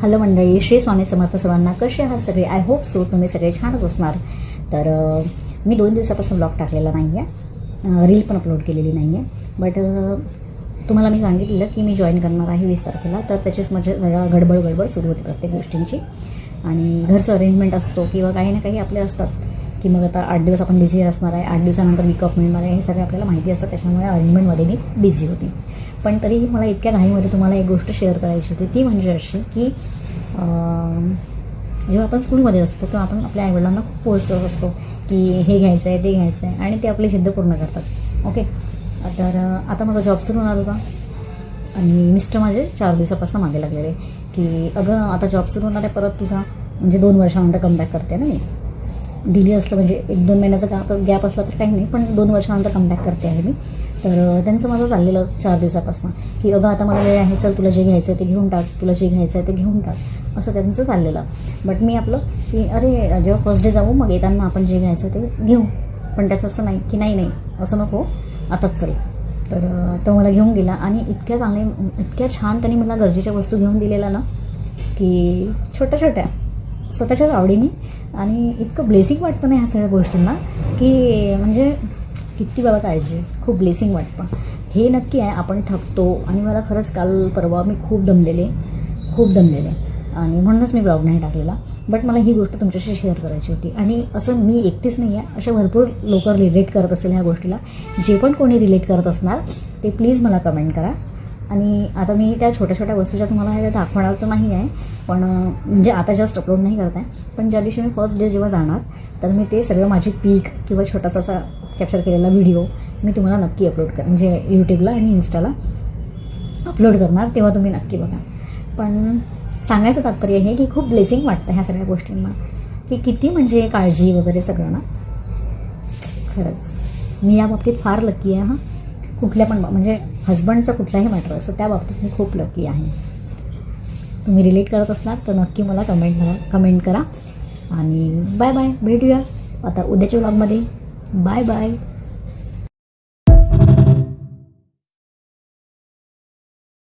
Hello मंडळी, श्री स्वामी समर्थ सर्वांना. कसे आहात सगळे? आय होप सो तुम्ही सगळे छानच असणार. तर मी 2 दिवसापासून ब्लॉग टाकलेला नाही आहे, रील पण अपलोड केलेली नाही आहे. बट तुम्हाला मी सांगितलेलं की मी जॉईन करणार आहे 20 तारखेला. तर त्याचीच माझी गडबड सुरू होती प्रत्येक गोष्टींची. आणि घरचं अरेंजमेंट असतो किंवा काही ना काही आपले असतात की मग आता 8 दिवस आपण बिझी असणार आहे, 8 दिवसानंतर वीक ऑफ मिळणार आहे, हे सगळं आपल्याला माहिती असतं. त्याच्यामुळे अरेंजमेंटमध्ये मी बिझी होती. पण तरीही मला इतक्या घाईमध्ये तुम्हाला एक गोष्ट शेअर करायची होती. ती म्हणजे अशी की जेव्हा आपण स्कूलमध्ये असतो तेव्हा आपण आपल्या आईवडिलांना खूप फोर्स करत असतो की हे घ्यायचं आहे, ते घ्यायचं आहे, आणि ते आपली जिद्द पूर्ण करतात. ओके, तर आता माझा जॉब सुरू होणार होता आणि मिस्टर माझे 4 दिवसापासून मागे लागलेले की अगं आता जॉब सुरू होणार आहे, परत तुझा म्हणजे 2 वर्षानंतर कमबॅक करते ना. मी डिले असलं म्हणजे 1-2 महिन्याचा गॅप असला तर काही नाही, पण 2 वर्षानंतर कमबॅक करते आहे मी. तर त्यांचं माझं चाललेलं 4 दिवसापासून की अगं आता मला वेळ आहे, चल तुला जे घ्यायचं आहे ते घेऊन टाक, तुला जे घ्यायचं आहे ते घेऊन टाक, असं त्यांचं चाललेलं. बट मी आपलं की अरे जेव्हा फर्स्ट डे जाऊ मग येताना आपण जे घ्यायचं ते घेऊ. पण त्याचं असं नाही की नाही असं नको, आताच चल. तर तो मला घेऊन गेला आणि इतक्या छान त्यांनी मला गरजेच्या वस्तू घेऊन दिलेल्या ना की छोट्या छोट्या स्वतःच्याच आवडीने. आणि इतकं ब्लेसिंग वाटतं ना ह्या सगळ्या गोष्टींना की म्हणजे किती बाबा काळजी, खूप ब्लेसिंग वाटतं. हे नक्की आहे आपण थकतो आणि मला खरंच काल परवा मी खूप दमलेले आणि म्हणूनच मी ब्लॉग नाही टाकलेला. बट मला ही गोष्ट तुमच्याशी शेअर करायची होती. आणि असं मी एकटीच नाही आहे, अशा भरपूर लोक रिलेट करत असेल ह्या गोष्टीला. जे पण कोणी रिलेट करत असणार ते प्लीज मला कमेंट करा. आणि आता मी त्या छोट्या छोट्या वस्तूच्या तुम्हाला हे दाखवणार तर नाही आहे, पण म्हणजे आता जस्ट अपलोड नाही करत आहे. पण ज्या दिवशी मी फर्स्ट डे जेव्हा जाणार तर मी ते सगळं माझी पीक किंवा छोटासा असा कॅप्चर केलेला व्हिडिओ मी तुम्हाला नक्की अपलोड म्हणजे यूट्यूबला आणि इन्स्टाला अपलोड करणार, तेव्हा तुम्ही नक्की बघा. पण सांगायचं तात्पर्य हे की खूप ब्लेसिंग वाटतं ह्या सगळ्या गोष्टींना, की किती म्हणजे काळजी वगैरे सगळं ना. खरंच मी या बाबतीत फार लकी आहे. कुठल्या पण म्हणजे हजबंडचा कुठलाही मॅटर असो त्या बाबतीत मी खूप लकी आहे. तुम्ही रिलेट करत असलात तर नक्की मला कमेंट करा. आणि बाय बाय, भेटूया आता उद्याच्या व्लॉगमध्ये. Bye bye.